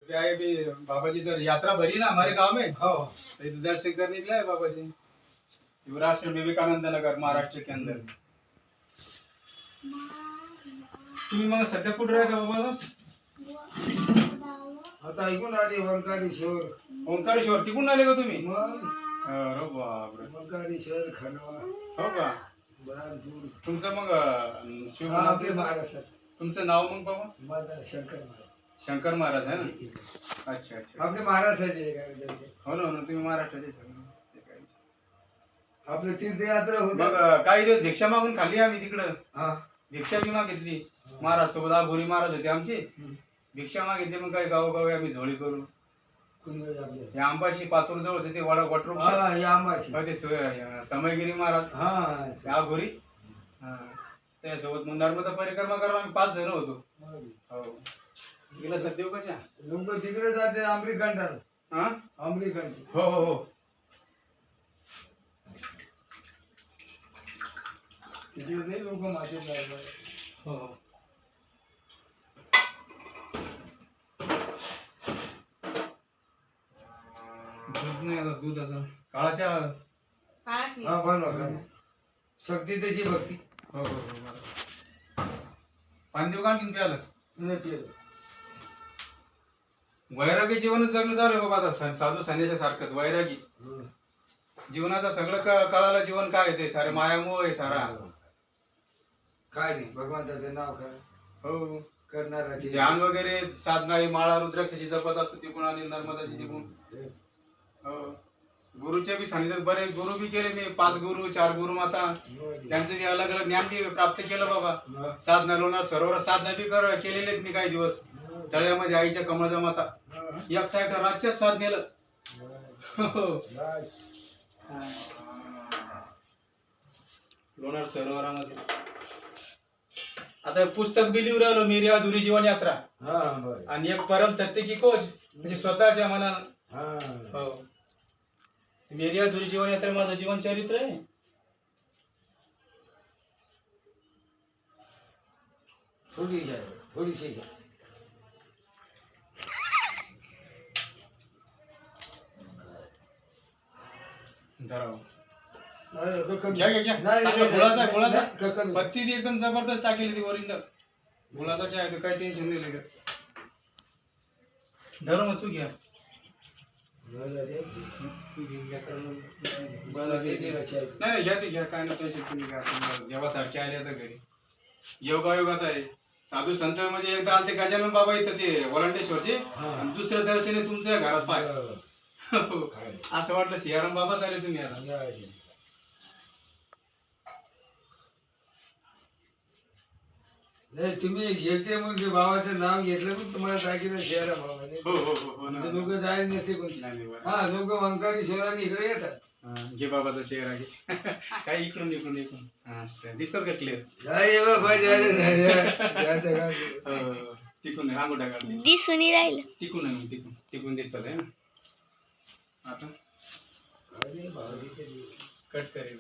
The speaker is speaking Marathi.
क्या है भी बाबा जी इधर यात्रा भरी ना हमारे गांव में। हो तो इधर दर्शन करने निकला है बाबा जी। युवराज विवेकानंद नगर महाराष्ट्र के अंदर। तुम्ही मग सध्या कुठे राहता बाबा आता? आता ऐकून आले ओंकारेश्वर ओंकारेश्वर तिकडून आले का तुम्ही? मग अरे बापरे. ओंकारेश्वर खंडवा हो का? बरानपूर तुमचं मग शिव हा आपले महाराज सर तुमचं नाव मग बाबा? माझा शंकर महाराज शंकर महाराज आहे ना? अच्छा अच्छा. आपले महाराज आहे काय त्याचे. हो ना हो ना, तुम्ही महाराष्ट्राचे सगळे. आपले तीर्थयात्रा होते. मग काही दिवस भिक्षा मागून खाल्ली आम्ही तिकडं. हा भिक्षा बी मागितली महाराज सोबत. भोरी महाराज होते आमचे. भिक्षा मागितली मग काही गावोगावी आम्ही झोळी करू. हे आंबाशी पातूर जवळ ते वटवृक्ष. हा या आंबाशी ते समयगिरी महाराज हा त्या घोरी. त्यासोबत मग नर्मदा परिक्रमा करायला आम्ही 5 जण होतो. हो तिकडे सध्या कशा लोक तिकडे जाते अमरीकंडाला. हा अमरीकंड हो हो हो तिकडे लोक मासे जायला. हो हो. दूध नाही आता दूध असं काळाच्या. हा बनवा शक्ती त्याची भक्ती. हो हो हो. पाणी देऊ का आणखीन प्यायला? वैरागी जीवनच जगणं चालू आहे बाबा आता. साधू संन्याच्या सारखंच वैरागी जीवनाचं सगळं कळालं. जीवन काय ते सारे मायामोह आहे सारा. काय नाही भगवंताचं नाव हो करणार ध्यान वगैरे साधना ही माळा रुद्राक्षाची जपत असतो तिकून आणि नर्मदाची तिकून. हो गुरुच्या बी सांगितलं बरेच गुरु बी केले मी. 5 गुरु 4 गुरु माता त्यांचं बी अलग अलग ज्ञान बी प्राप्त केलं बाबा. साधना लोणार सरोवर साधना बी केलेले आहेत मी काही दिवस. तळ्यामध्ये आईच्या कमळाच्या माता एकटा रातच्याच साधनेला. लोणार सरोवरामध्ये आता पुस्तक बी लिहून राहिलो मेरी अधुरी जीवन यात्रा. आणि एक परम सत्य की खोज म्हणजे स्वतःच्या मनानं. हो मेरी अधुरी जीवन यात्रा माझं जीवन चरित्र आहे. थोडीशी घ्या घ्या घ्या. गुळाचा पत्ती ती एकदम जबरदस्त टाकेली ती ओरिजिनल गुळाचा चहा आहे. काही टेन्शन नाही लगेच. धर मग तू घ्या. नाही नाही घ्या ते घ्या. काय नाही टेन्शन तुम्ही घ्या. जेव्हा सारखे आले आता घरी योगायोगात आहे. साधू संत म्हणजे एकदा आले ते गजानन बाबा येतं ते वलांडेश्वरचे. आणि दुसरं दर्शन आहे तुमच्या घरात पाय. असं वाटलं सियाराम बाबाच आले तुम्ही आता. नाही तुम्ही घेते म्हणजे बाबाचं नाव घेतलं पण तुम्हाला दाखिलं शहरा बाबाने. हो हो हो लोक जायला नसते कोणती. हा लोक ओंकारेश्वराने इकडे येतात. घे बाबाचा चेहरा घे. काय इकडून इकडून इकडून दिसतात का क्लिअर? तिकून अंगोठा काढ दिसून राहिलं. तिकून तिकून तिकून दिसतात आहे ना. आता कट करेल.